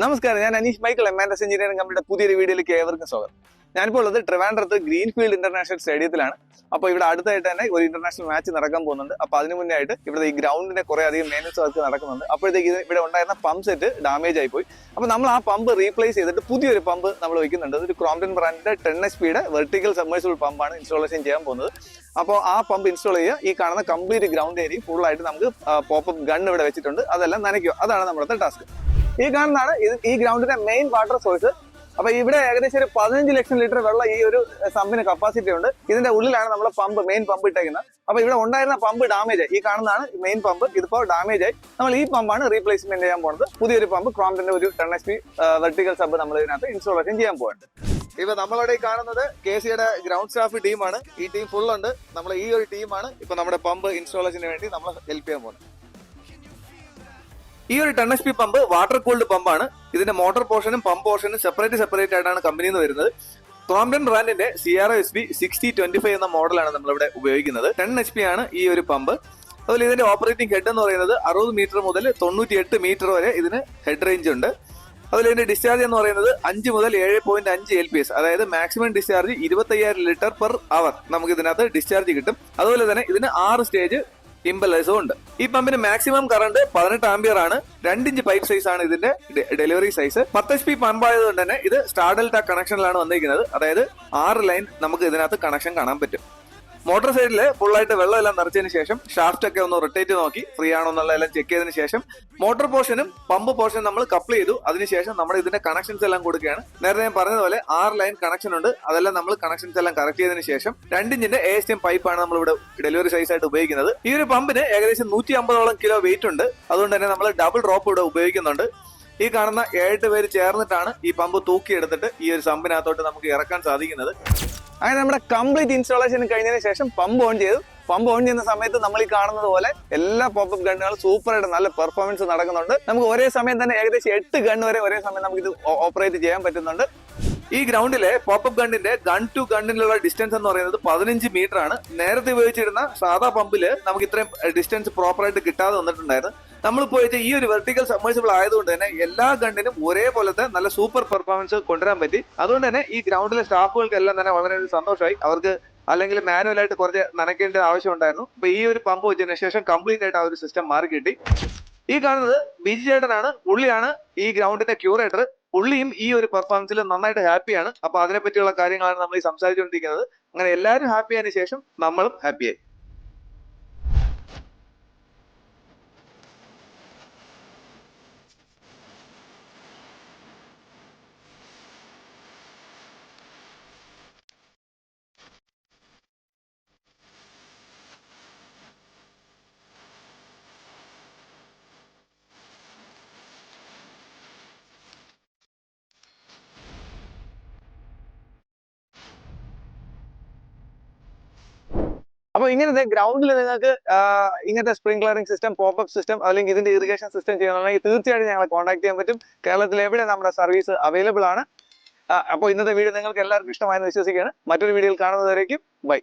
നമസ്കാരം, ഞാൻ Aneesh Michael, M&S engineering കമ്പനിയുടെ പുതിയൊരു വീഡിയോയിലേക്ക് ഏവർക്കും സ്വാഗതം. ഞാനിപ്പോൾ ഉള്ളത് ട്രിവാൻഡ്രത്ത് ഗ്രീൻഫീൽഡ് ഇന്റർനാഷണൽ സ്റ്റേഡിയത്തിലാണ്. അപ്പോൾ ഇവിടെ അടുത്തായിട്ട് തന്നെ ഒരു ഇന്റർനാഷണൽ മാച്ച് നടക്കാൻ പോകുന്നുണ്ട്. അപ്പോൾ അതിന് മുന്നേ ആയിട്ട് ഇവിടെ ഈ ഗ്രൗണ്ടിന്റെ കുറെ അധികം മെയിൻ്റനൻസ് വർക്ക് നടക്കുന്നുണ്ട്. അപ്പോഴത്തേക്ക് ഇവിടെ ഉണ്ടായിരുന്ന പമ്പ് സെറ്റ് ഡാമേജ് ആയി പോയി. അപ്പോൾ നമ്മൾ ആ പമ്പ് റീപ്ലേസ് ചെയ്തിട്ട് പുതിയൊരു പമ്പ് നമ്മൾ വെക്കുന്നുണ്ട്. ഒരു ക്രോംപ്ടൺ ബ്രാൻഡിന്റെ 10 HP വെർട്ടിക്കൽ സബ്മേഴ്സിബിൾ പമ്പാണ് ഇൻസ്റ്റാളേഷൻ ചെയ്യാൻ പോകുന്നത്. അപ്പോൾ ആ പമ്പ് ഇൻസ്റ്റാൾ ചെയ്യുക. ഈ കാണുന്ന കംപ്ലീറ്റ് ഗ്രൗണ്ട് ഏരിയ ഫുൾ ആയിട്ട് നമുക്ക് പോപ്പപ്പ് ഗൺ ഇവിടെ വെച്ചിട്ടുണ്ട്, അതെല്ലാം നനയ്ക്കുക. അതാണ് നമ്മുടെ ടാസ്ക്. ഈ കാണുന്നതാണ് ഈ ഗ്രൗണ്ടിന്റെ മെയിൻ വാട്ടർ സോഴ്സ്. അപ്പൊ ഇവിടെ ഏകദേശം ഒരു 15 ലക്ഷം ലിറ്റർ വെള്ളം ഈ ഒരു സമ്പിന് കപ്പാസിറ്റി ഉണ്ട്. ഇതിന്റെ ഉള്ളിലാണ് നമ്മൾ മെയിൻ പമ്പ് ഇട്ടേക്കുന്നത്. അപ്പൊ ഇവിടെ ഉണ്ടായിരുന്ന പമ്പ് ഡാമേജ് ആയി. ഈ കാണുന്നതാണ് മെയിൻ പമ്പ്, ഇതിപ്പോ ഡാമേജ് ആയി. നമ്മൾ ഈ പമ്പാണ് റീപ്ലേസ്മെന്റ് ചെയ്യാൻ പോകുന്നത്. പുതിയൊരു പമ്പ് ക്രോംപ്ടന്റെ ഒരു 10 HP വെർട്ടിക്കൽ സബ് നമ്മൾ ഇതിനകത്ത് ഇൻസ്റ്റാളേഷൻ ചെയ്യാൻ പോകുന്നുണ്ട്. ഇപ്പൊ നമ്മളവിടെ കാണുന്നത് KCയുടെ ഗ്രൗണ്ട് സ്റ്റാഫ് ടീമാണ്. ഈ ടീം ഫുൾ ഉണ്ട്. നമ്മൾ ഈ ഒരു ടീമാണ് ഇപ്പൊ നമ്മുടെ പമ്പ് ഇൻസ്റ്റാളേഷന് വേണ്ടി നമ്മൾ ഹെൽപ്പ് ചെയ്യാൻ പോകുന്നത്. ഈ ഒരു 10 HP പമ്പ് വാട്ടർ കൂൾഡ് പമ്പാണ്. ഇതിന്റെ മോട്ടോർ പോർഷനും പമ്പ് പോർഷനും സെപ്പറേറ്റ് ആയിട്ടാണ് കമ്പനിയിൽ നിന്ന് വരുന്നത്. ക്രോംപ്ടൺ ബ്രാൻഡിന്റെ CRO-SB 6025 എന്ന മോഡലാണ് നമ്മളിവിടെ ഉപയോഗിക്കുന്നത്. 10 HP ആണ് ഈ ഒരു പമ്പ്. അതുപോലെ ഇതിന്റെ ഓപ്പറേറ്റിംഗ് ഹെഡ് എന്ന് പറയുന്നത് 60 മീറ്റർ മുതൽ 98 മീറ്റർ വരെ ഇതിന് ഹെഡ് റേഞ്ച് ഉണ്ട്. അതുപോലെ ഇതിന്റെ ഡിസ്ചാർജ് എന്ന് പറയുന്നത് 5 മുതൽ 7.5 LPS, അതായത് maximum discharge 25,000 litre per hour നമുക്ക് ഇതിനകത്ത് ഡിസ്ചാർജ് കിട്ടും. അതുപോലെ തന്നെ ഇതിന് 6 സ്റ്റേജ് ഇമ്പലേഴ്സും ഉണ്ട്. ഈ പമ്പിന് മാക്സിമം കറണ്ട് 18 ആംപിയർ ആണ്. 2 ഇഞ്ച് പൈപ്പ് സൈസ് ആണ് ഇതിന്റെ ഡെലിവറി സൈസ്. 10 HP പമ്പ് ആയതുകൊണ്ട് തന്നെ ഇത് സ്റ്റാർ ഡെൽറ്റ കണക്ഷനിലാണ് വന്നിരിക്കുന്നത്. അതായത് 6 ലൈൻ നമുക്ക് ഇതിനകത്ത് കണക്ഷൻ കാണാൻ പറ്റും. മോട്ടോർ സൈഡിൽ ഫുൾ ആയിട്ട് വെള്ളം എല്ലാം നിറച്ചതിന് ശേഷം ഷാഫ്റ്റ് ഒക്കെ ഒന്ന് റൊട്ടേറ്റ് നോക്കി ഫ്രീ ആണോ എന്നുള്ള എല്ലാം ചെക്ക് ചെയ്തതിന് ശേഷം മോട്ടോർ പോർഷനും പമ്പ് പോർഷനും നമ്മൾ കപ്പിൾ ചെയ്തു. അതിനുശേഷം നമ്മൾ ഇതിന്റെ കണക്ഷൻസ് എല്ലാം കൊടുക്കുകയാണ്. നേരത്തെ ഞാൻ പറഞ്ഞതുപോലെ 6 ലൈൻ കണക്ഷൻ ഉണ്ട്. അതെല്ലാം നമ്മൾ കണക്ഷൻസ് എല്ലാം കറക്റ്റ് ചെയ്തതിന് ശേഷം 2 ഇഞ്ചിന്റെ ASTM പൈപ്പാണ് നമ്മൾ ഇവിടെ ഡെലിവറി സൈസ് ആയിട്ട് ഉപയോഗിക്കുന്നത്. ഈ ഒരു പമ്പിന് ഏകദേശം 150ഓളം കിലോ വെയിറ്റ് ഉണ്ട്. അതുകൊണ്ട് തന്നെ നമ്മൾ ഡബിൾ ഡ്രോപ്പ് ഇവിടെ ഉപയോഗിക്കുന്നുണ്ട്. ഈ കാണുന്ന 7 പേര് ചേർന്നിട്ടാണ് ഈ പമ്പ് തൂക്കിയെടുത്തിട്ട് ഈ ഒരു സമ്പിനകത്തോട്ട് നമുക്ക് ഇറക്കാൻ സാധിക്കുന്നത്. അങ്ങനെ നമ്മുടെ കംപ്ലീറ്റ് ഇൻസ്റ്റാളേഷൻ കഴിഞ്ഞതിന് ശേഷം പമ്പ് ഓൺ ചെയ്തു. പമ്പ് ഓൺ ചെയ്യുന്ന സമയത്ത് നമ്മൾ ഈ കാണുന്നത് പോലെ എല്ലാ പോപ്പപ്പ് ഗണ്ണുകളും സൂപ്പറായിട്ട് നല്ല പെർഫോമൻസ് നടക്കുന്നുണ്ട്. നമുക്ക് ഒരേ സമയം തന്നെ ഏകദേശം 8 ഗൺ വരെ ഒരേ സമയം നമുക്ക് ഇത് ഓപ്പറേറ്റ് ചെയ്യാൻ പറ്റുന്നുണ്ട്. ഈ ഗ്രൗണ്ടിലെ പോപ്പപ്പ് ഗണ്ണിന്റെ ഗൺ ടു ഗണ്ണിലുള്ള ഡിസ്റ്റൻസ് എന്ന് പറയുന്നത് 15 മീറ്റർ ആണ്. നേരത്തെ ഉപയോഗിച്ചിരുന്ന സാധാ പമ്പില് നമുക്ക് ഇത്രയും ഡിസ്റ്റൻസ് പ്രോപ്പറായിട്ട് കിട്ടാതെ വന്നിട്ടുണ്ടായിരുന്നു. നമ്മൾ പോയിട്ട് ഈ ഒരു വെർട്ടിക്കൽ സബ്മേഴ്സിബിൾ ആയതുകൊണ്ട് തന്നെ എല്ലാ ഗണ്ണിനും ഒരേപോലത്തെ നല്ല സൂപ്പർ പെർഫോമൻസ് കൊണ്ടുവരാൻ പറ്റി. അതുകൊണ്ട് തന്നെ ഈ ഗ്രൗണ്ടിലെ സ്റ്റാഫുകൾക്ക് എല്ലാം തന്നെ വളരെ സന്തോഷമായി. അവർക്ക് അല്ലെങ്കിൽ മാനുവലായിട്ട് കുറച്ച് നനയ്ക്കേണ്ട ആവശ്യം ഉണ്ടായിരുന്നു. അപ്പൊ ഈ ഒരു പമ്പ് വെച്ചതിന് ശേഷം കംപ്ലീറ്റ് ആയിട്ട് ആ ഒരു സിസ്റ്റം മാറി കിട്ടി. ഈ കാണുന്നത് ബിജി ചേട്ടനാണ്. പുള്ളിയാണ് ഈ ഗ്രൗണ്ടിന്റെ ക്യൂറേറ്റർ. പുള്ളിയും ഈ ഒരു പെർഫോമൻസിൽ നന്നായിട്ട് ഹാപ്പിയാണ്. അപ്പൊ അതിനെ പറ്റിയുള്ള കാര്യങ്ങളാണ് നമ്മൾ ഈ സംസാരിച്ചുകൊണ്ടിരിക്കുന്നത്. അങ്ങനെ എല്ലാവരും ഹാപ്പി ആയതിനു ശേഷം നമ്മളും ഹാപ്പിയായി. അപ്പൊ ഇങ്ങനത്തെ ഗ്രൗണ്ടിൽ നിങ്ങൾക്ക് ഇങ്ങനത്തെ സ്പ്രിംഗ്ലറിംഗ് സിസ്റ്റം, പോപ്പപ്പ് സിസ്റ്റം അല്ലെങ്കിൽ ഇതിന്റെ ഇറിഗേഷൻ സിസ്റ്റം ചെയ്യണമെങ്കിൽ തീർച്ചയായിട്ടും ഞങ്ങളെ കോൺടാക്ട് ചെയ്യാൻ പറ്റും. കേരളത്തിൽ എവിടെ നമ്മുടെ സർവീസ് അവൈലബിൾ ആണ്. അപ്പോൾ ഇന്നത്തെ വീഡിയോ നിങ്ങൾക്ക് എല്ലാവർക്കും ഇഷ്ടമായെന്ന് വിശ്വസിക്കുകയാണ്. മറ്റൊരു വീഡിയോയിൽ കാണുന്നതുവരേക്കും ബൈ.